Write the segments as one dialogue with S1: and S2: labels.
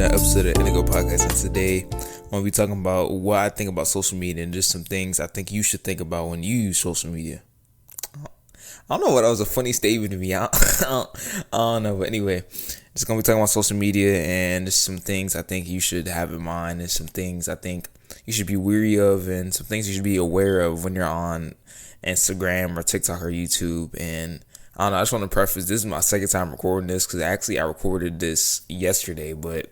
S1: another episode of Indigo Podcast, and today I'm going to be talking about what I think about social media and just some things I think you should think about when you use social media. I don't know what that was a funny statement to me. I don't know, but anyway, just going to be talking about social media and just some things I think you should have in mind and some things I think you should be weary of and some things you should be aware of when you're on Instagram or TikTok or YouTube. And I don't know, I just want to preface, this is my second time recording this because actually I recorded this yesterday, but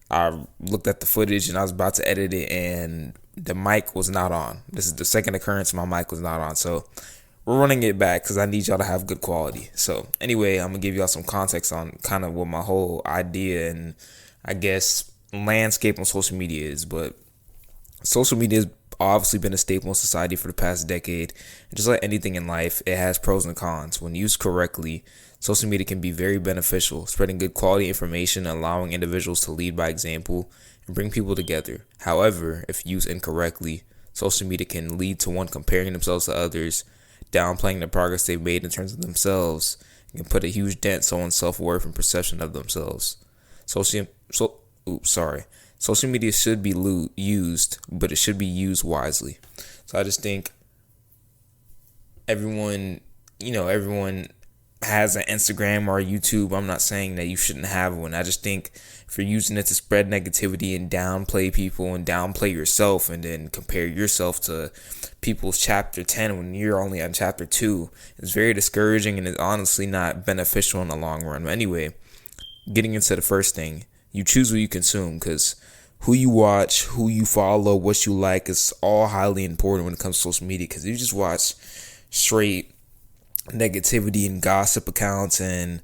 S1: I looked at the footage and I was about to edit it and the mic was not on. This is the second occurrence my mic was not on, so we're running it back because I need y'all to have good quality. So anyway, I'm going to give y'all some context on kind of what my whole idea and I guess landscape on social media is. But social media has obviously been a staple in society for the past decade. And just like anything in life, it has pros and cons. When used correctly, social media can be very beneficial, spreading good quality information, allowing individuals to lead by example, and bring people together. However, if used incorrectly, social media can lead to one comparing themselves to others, downplaying the progress they've made in terms of themselves, and can put a huge dent in someone's self-worth and perception of themselves. Social media should be used, but it should be used wisely. So I just think everyone has an Instagram or a YouTube. I'm not saying that you shouldn't have one. I just think if you're using it to spread negativity and downplay people and downplay yourself and then compare yourself to people's chapter 10 when you're only on chapter 2, it's very discouraging and it's honestly not beneficial in the long run. But anyway, getting into the first thing, you choose what you consume, because who you watch, who you follow, what you like is all highly important when it comes to social media. Because if you just watch straight negativity and gossip accounts and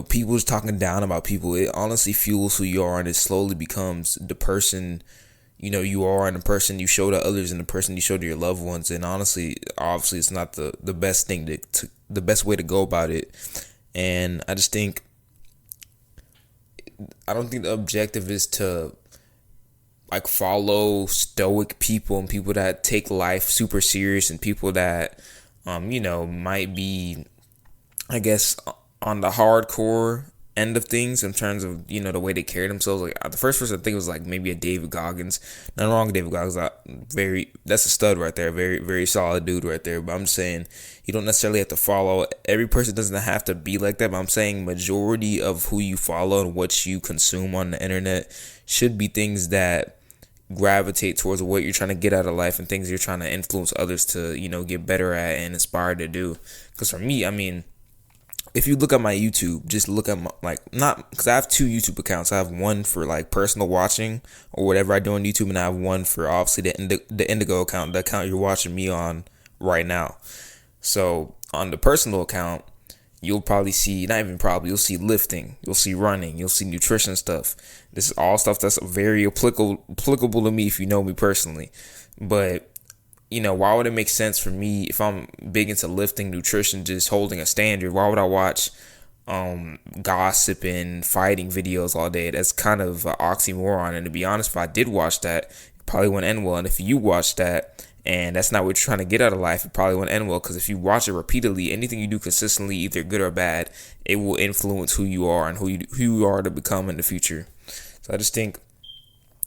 S1: people just talking down about people, it honestly fuels who you are and it slowly becomes the person you are and the person you show to others and the person you show to your loved ones. And obviously it's not the best thing to the best way to go about it. And I just think I don't think the objective is to follow stoic people and people that take life super serious and people that might be, I guess, on the hardcore end of things in terms of, the way they carry themselves. Like the first person I think was like maybe a David Goggins. Nothing wrong with David Goggins. That's a stud right there. Very, very solid dude right there. But I'm saying you don't necessarily have to follow. Every person doesn't have to be like that. But I'm saying majority of who you follow and what you consume on the internet should be things that gravitate towards what you're trying to get out of life and things you're trying to influence others to, get better at and inspired to do. Because for me, I mean, if you look at my YouTube, just look at my, not, because I have two YouTube accounts. I have one for personal watching or whatever I do on YouTube, and I have one for obviously the Indigo account, the account you're watching me on right now. So on the personal account, you'll probably see, not even probably, you'll see lifting, you'll see running, you'll see nutrition stuff. This is all stuff that's very applicable to me if you know me personally. But why would it make sense for me if I'm big into lifting, nutrition, just holding a standard? Why would I watch gossip and fighting videos all day? That's kind of an oxymoron. And to be honest, if I did watch that, it probably wouldn't end well. And if you watch that and that's not what you're trying to get out of life, it probably wouldn't end well. Because if you watch it repeatedly, anything you do consistently, either good or bad, it will influence who you are and who you are to become in the future. So I just think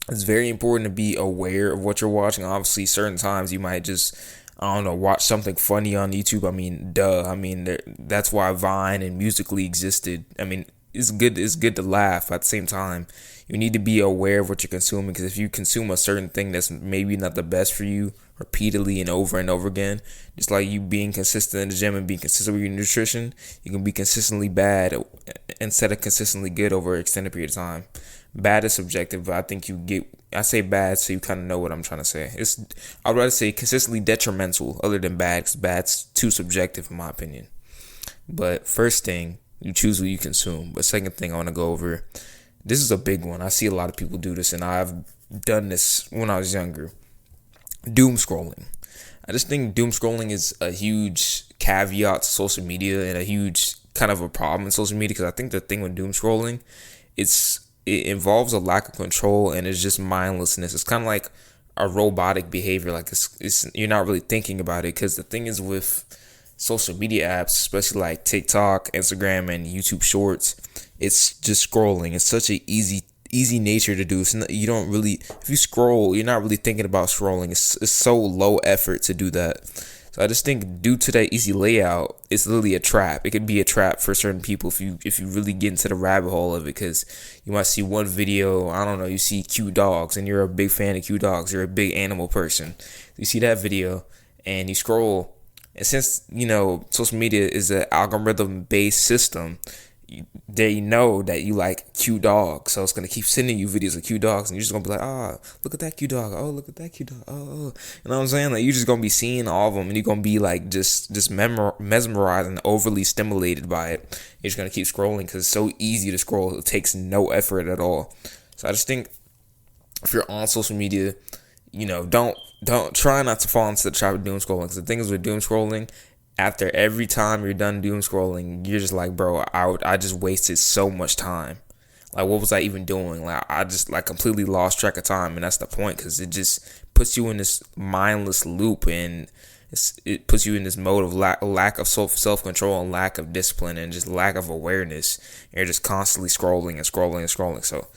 S1: it's very important to be aware of what you're watching. Obviously, certain times you might just, watch something funny on YouTube. I mean, that's why Vine and Musical.ly existed. I mean, it's good to laugh. At the same time, you need to be aware of what you're consuming, because if you consume a certain thing that's maybe not the best for you repeatedly and over again, just like you being consistent in the gym and being consistent with your nutrition, you can be consistently bad instead of consistently good over an extended period of time. Bad is subjective, but I think I say bad so you kind of know what I'm trying to say. I'd rather say consistently detrimental other than bad, because bad's too subjective in my opinion. But first thing, you choose what you consume. But second thing I want to go over, this is a big one. I see a lot of people do this, and I've done this when I was younger. Doom scrolling. I just think doom scrolling is a huge caveat to social media and a huge kind of a problem in social media, because I think the thing with doom scrolling, it involves a lack of control and it's just mindlessness. It's kind of like a robotic behavior. Like it's you're not really thinking about it, because the thing is with social media apps, especially like TikTok, Instagram, and YouTube Shorts, it's just scrolling. It's such an easy easy nature to do. You don't really, if you scroll, you're not really thinking about scrolling. It's so low effort to do that. So I just think due to that easy layout, it's literally a trap. It could be a trap for certain people if you really get into the rabbit hole of it, because you might see one video, I don't know, you see cute dogs and you're a big fan of cute dogs. You're a big animal person. You see that video and you scroll, and since social media is an algorithm based system, they know that you like cute dogs, so it's gonna keep sending you videos of cute dogs, and you're just gonna be like, look at that cute dog, oh, look at that cute dog, oh. You know what I'm saying? Like, you're just gonna be seeing all of them, and you're gonna be like just mesmerized and overly stimulated by it. You're just gonna keep scrolling because it's so easy to scroll. It takes no effort at all. So I just think if you're on social media, don't try not to fall into the trap of doom scrolling, because the thing is with doom scrolling, after every time you're done doom scrolling, you're just like, bro, I just wasted so much time. Like, what was I even doing? Like, I just completely lost track of time, and that's the point, because it just puts you in this mindless loop, and it puts you in this mode of lack of self control and lack of discipline and just lack of awareness. And you're just constantly scrolling and scrolling and scrolling. So,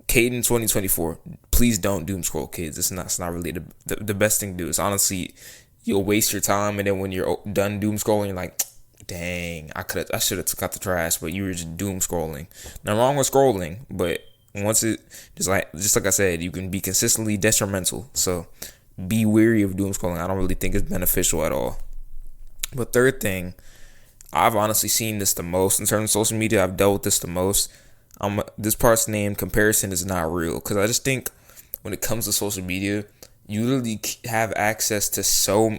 S1: Caden 2024, please don't doom scroll, kids. It's not really the best thing to do. It's honestly, you'll waste your time, and then when you're done doom scrolling, you're like, dang, I should have took out the trash, but you were just doom scrolling. Nothing wrong with scrolling, but once it just like I said, you can be consistently detrimental. So be wary of doom scrolling. I don't really think it's beneficial at all. But third thing, I've honestly seen this the most in terms of social media. I've dealt with this the most. This part's name, comparison is not real, because I just think when it comes to social media, you literally have access to so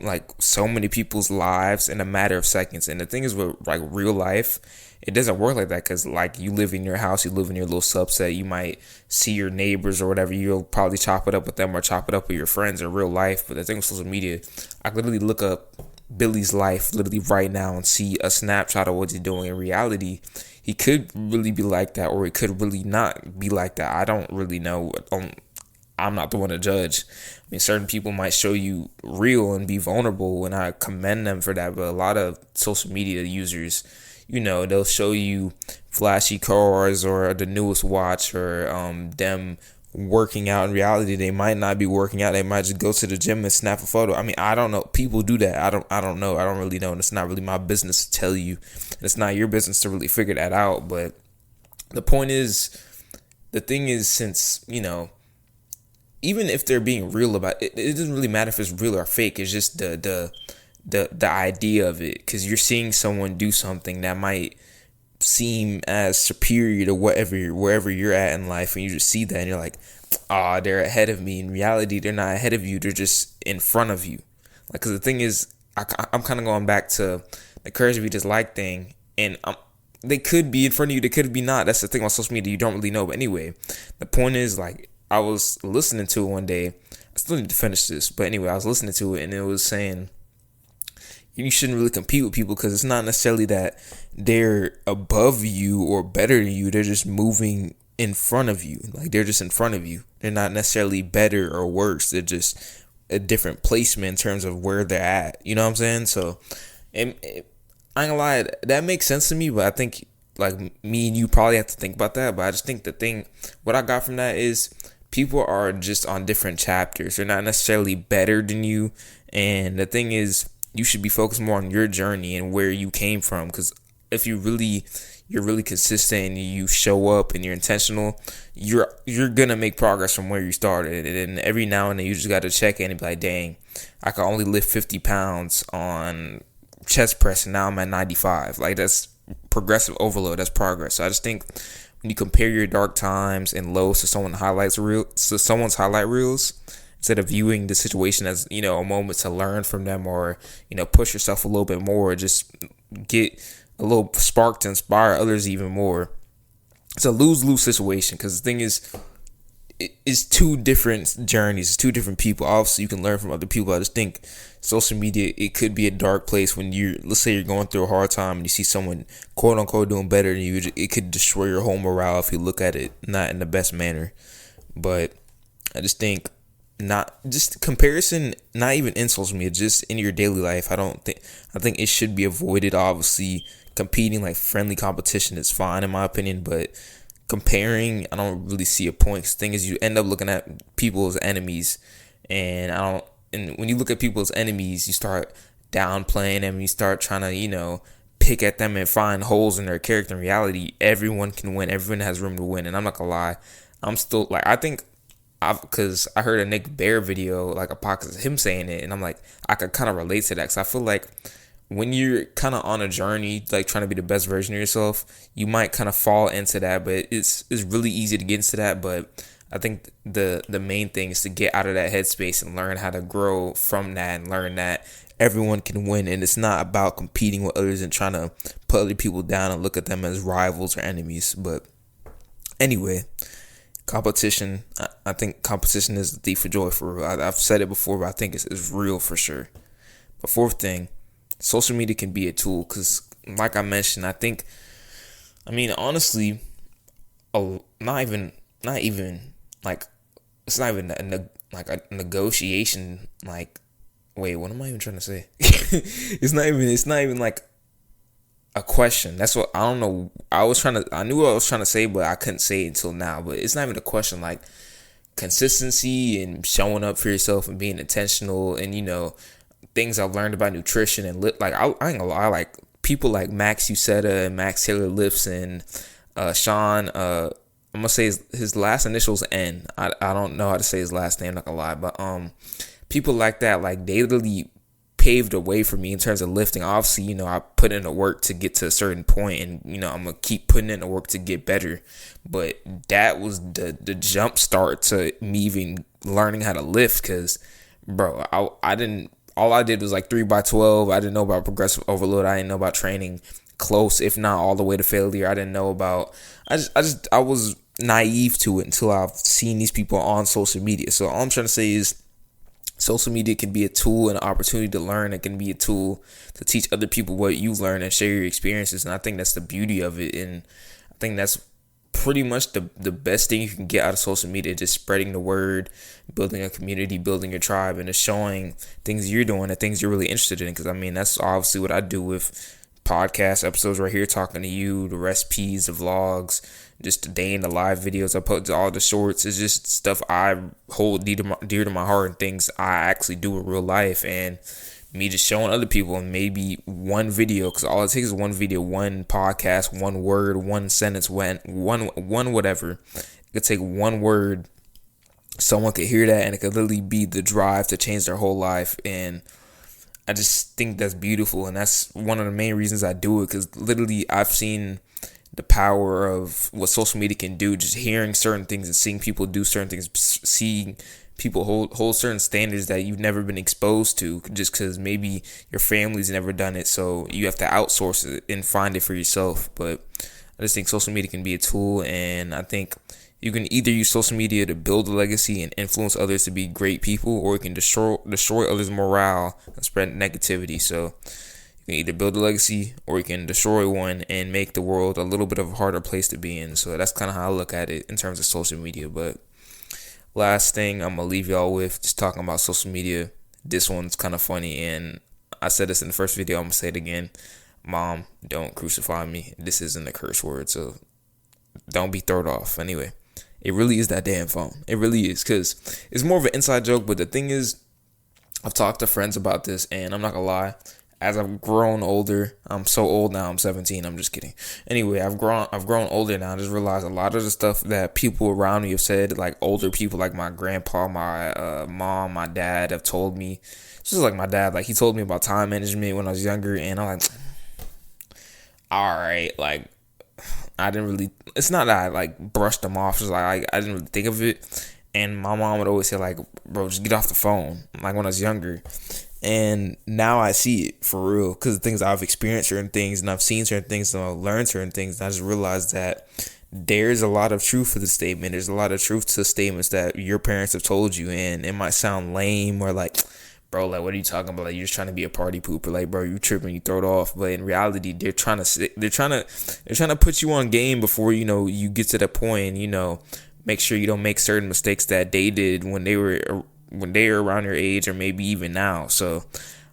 S1: many people's lives in a matter of seconds. And the thing is, with real life, it doesn't work like that, because you live in your house, you live in your little subset, you might see your neighbors or whatever, you'll probably chop it up with them or chop it up with your friends in real life. But the thing with social media, I could literally look up Billy's life literally right now and see a snapshot of what he's doing. In reality, he could really be like that, or it could really not be like that. I don't really know. I'm not the one to judge. I mean, certain people might show you real and be vulnerable, and I commend them for that. But a lot of social media users, they'll show you flashy cars or the newest watch, or them working out. In reality, they might not be working out. They might just go to the gym and snap a photo. I mean, I don't know. People do that. I don't know. I don't really know. And it's not really my business to tell you. And it's not your business to really figure that out. But the point is, the thing is, since, even if they're being real about it, it doesn't really matter if it's real or fake. It's just the idea of it, because you're seeing someone do something that might seem as superior to wherever you're at in life, and you just see that and you're like, they're ahead of me. In reality, they're not ahead of you. They're just in front of you. Because the thing is, I'm kind of going back to the courage to be dislike thing, and they could be in front of you, they could be not. That's the thing on social media, you don't really know. But anyway, the point is, I was listening to it one day. I still need to finish this, but anyway, I was listening to it, and it was saying you shouldn't really compete with people, because it's not necessarily that they're above you or better than you. They're just moving in front of you. They're just in front of you. They're not necessarily better or worse. They're just a different placement in terms of where they're at. You know what I'm saying? So, I ain't gonna lie, that makes sense to me, but I think me and you probably have to think about that. But I just think what I got from that is, people are just on different chapters. They're not necessarily better than you. And the thing is, you should be focused more on your journey and where you came from. Because if you're really consistent and you show up and you're intentional, you're gonna make progress from where you started. And then every now and then you just got to check in and be like, dang, I can only lift 50 pounds on chest press, and now I'm at 95. That's progressive overload. That's progress. So I just think, when you compare your dark times and lows to someone's highlight reels, instead of viewing the situation as, a moment to learn from them, or, push yourself a little bit more, just get a little spark to inspire others even more. It's a lose-lose situation, because the thing is, it's two different journeys. It's two different people. Obviously, you can learn from other people. I just think social media, it could be a dark place when let's say you're going through a hard time and you see someone quote unquote doing better than you. It could destroy your whole morale if you look at it not in the best manner. But I just think, not just comparison, not even in social media, just in your daily life. I think it should be avoided. Obviously, competing, friendly competition is fine in my opinion, but comparing, I don't really see a point. 'Cause the thing is, you end up looking at people as enemies, and I don't. And when you look at people as enemies, you start downplaying them. You start trying to, pick at them and find holes in their character. In reality, everyone can win. Everyone has room to win. And I'm not gonna lie, I'm still like, I think because I heard a Nick Bear video, like a podcast of him saying it, and I'm like, I could kind of relate to that. Because I feel like when you're kind of on a journey, like trying to be the best version of yourself, you might kind of fall into that. But it's really easy to get into that. But I think the main thing is to get out of that headspace and learn how to grow from that, and learn that everyone can win, and it's not about competing with others and trying to put other people down and look at them as rivals or enemies. But anyway, competition. I think competition is the thief of joy for real. I've said it before, but I think it's real for sure. But fourth thing, social media can be a tool because, like I mentioned, honestly, not even like it's not even a negotiation. Like, wait, what am I even trying to say? It's not even like a question. That's what I don't know. I knew what I was trying to say, but I couldn't say it until now. But it's not even a question. Like consistency and showing up for yourself and being intentional, and things I've learned about nutrition and like I ain't gonna lie, like people like Max Uceta and Max Taylor Lifts and Sean. I'm gonna say his last initials N. I don't know how to say his last name. Not gonna lie, but people like that, like they literally paved the way for me in terms of lifting. Obviously, I put in the work to get to a certain point, and I'm gonna keep putting in the work to get better. But that was the jump start to me even learning how to lift. Cause, bro, I didn't. All I did was like 3x12. I didn't know about progressive overload. I didn't know about training close, if not all the way to failure. I didn't know about. I was naive to it until I've seen these people on social media. So all I'm trying to say is, social media can be a tool and an opportunity to learn. It can be a tool to teach other people what you learn and share your experiences. And I think that's the beauty of it. And I think that's pretty much the best thing you can get out of social media, just spreading the word, building a community, building your tribe, and just showing things you're doing and things you're really interested in. Because, that's obviously what I do with podcast episodes right here, talking to you, the recipes, the vlogs, just the day in the live videos I put, all the shorts. It's just stuff I hold dear to my heart, and things I actually do in real life, and me just showing other people. And maybe one video, because all it takes is one video, one podcast, one word, one sentence, one whatever. It could take one word, someone could hear that, and it could literally be the drive to change their whole life. And I just think that's beautiful, and that's one of the main reasons I do it, because literally I've seen the power of what social media can do, just hearing certain things and seeing people do certain things, seeing people hold certain standards that you've never been exposed to, just because maybe your family's never done it, so you have to outsource it and find it for yourself. But I just think social media can be a tool, and I think you can either use social media to build a legacy and influence others to be great people, or it can destroy others' morale and spread negativity. So you can either build a legacy, or you can destroy one and make the world a little bit of a harder place to be in. So that's kind of how I look at it in terms of social media. But last thing I'm going to leave y'all with, just talking about social media. This one's kind of funny, and I said this in the first video. I'm going to say it again. Mom, don't crucify me. This isn't a curse word, so don't be thrown off. Anyway, it really is that damn phone. It really is, because it's more of an inside joke. But the thing is, I've talked to friends about this, and I'm not going to lie. As I've grown older, I'm so old now, I'm 17, I'm just kidding. Anyway, I've grown older now. I just realized a lot of the stuff that people around me have said, like older people, like my grandpa, my mom, my dad have told me. Just like my dad, like he told me about time management when I was younger, and I'm like, all right, like I didn't really, it's not that I like brushed them off, just like I didn't really think of it. And my mom would always say, like, bro, just get off the phone, like when I was younger. And now I see it for real, because the things I've experienced certain things, and I've seen certain things, and I've learned certain things, and I just realized that there's a lot of truth to the statement. There's a lot of truth to statements that your parents have told you, and it might sound lame or like, bro, like what are you talking about? Like you're just trying to be a party pooper, like bro, you tripping, you throw it off. But in reality, they're trying to put you on game before you get to that point. And, make sure you don't make certain mistakes that they did when they were around your age, or maybe even now. So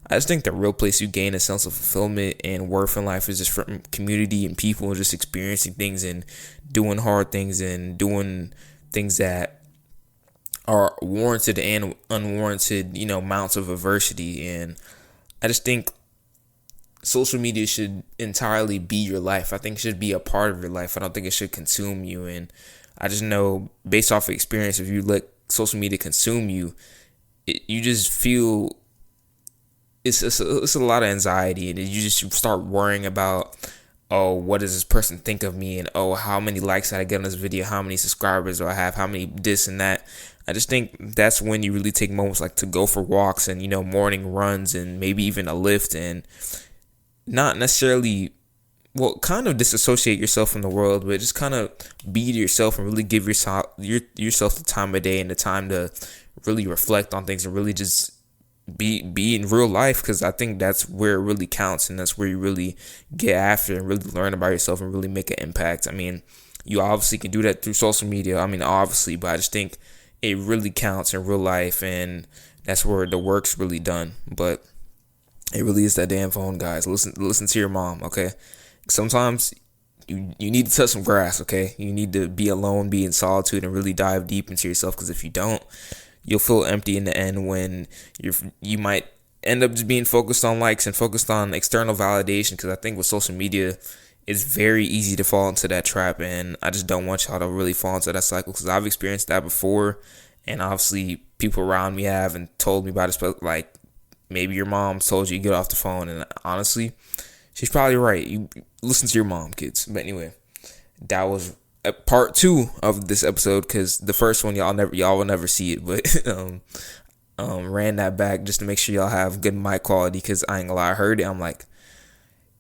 S1: I just think the real place you gain a sense of fulfillment and worth in life is just from community and people, and just experiencing things and doing hard things and doing things that are warranted and unwarranted, amounts of adversity. And I just think social media should entirely be your life. I think it should be a part of your life. I don't think it should consume you. And I just know, based off of experience, if you let social media consume you, you just feel it's a lot of anxiety, and you just start worrying about, oh, what does this person think of me, and oh, how many likes did I get on this video, how many subscribers do I have, how many this and that. I just think that's when you really take moments like to go for walks and morning runs and maybe even a lift, and not necessarily, well, kind of disassociate yourself from the world, but just kind of be to yourself and really give yourself the time of day and the time to really reflect on things and really just be in real life, because I think that's where it really counts, and that's where you really get after and really learn about yourself and really make an impact. I mean, you obviously can do that through social media, obviously, but I just think it really counts in real life, and that's where the work's really done. But it really is that damn phone, guys. Listen to your mom, okay? Sometimes you need to touch some grass, okay? You need to be alone, be in solitude, and really dive deep into yourself, because if you don't, you'll feel empty in the end, when you might end up just being focused on likes and focused on external validation, because I think with social media, it's very easy to fall into that trap, and I just don't want y'all to really fall into that cycle, because I've experienced that before, and obviously people around me have and told me about it, but like maybe your mom told you to get off the phone, and honestly, she's probably right. You listen to your mom, kids. But anyway, that was part 2 of this episode, because the first one y'all will never see it, but ran that back just to make sure y'all have good mic quality, because I ain't gonna lie, I heard it, I'm like,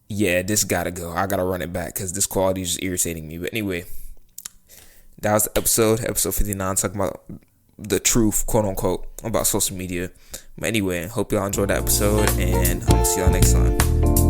S1: yeah, this gotta go. I gotta run it back, because this quality is just irritating me. But anyway, that was the episode 59, talking about the truth, quote unquote, about social media. But anyway, hope y'all enjoyed that episode, and I'm gonna see y'all next time.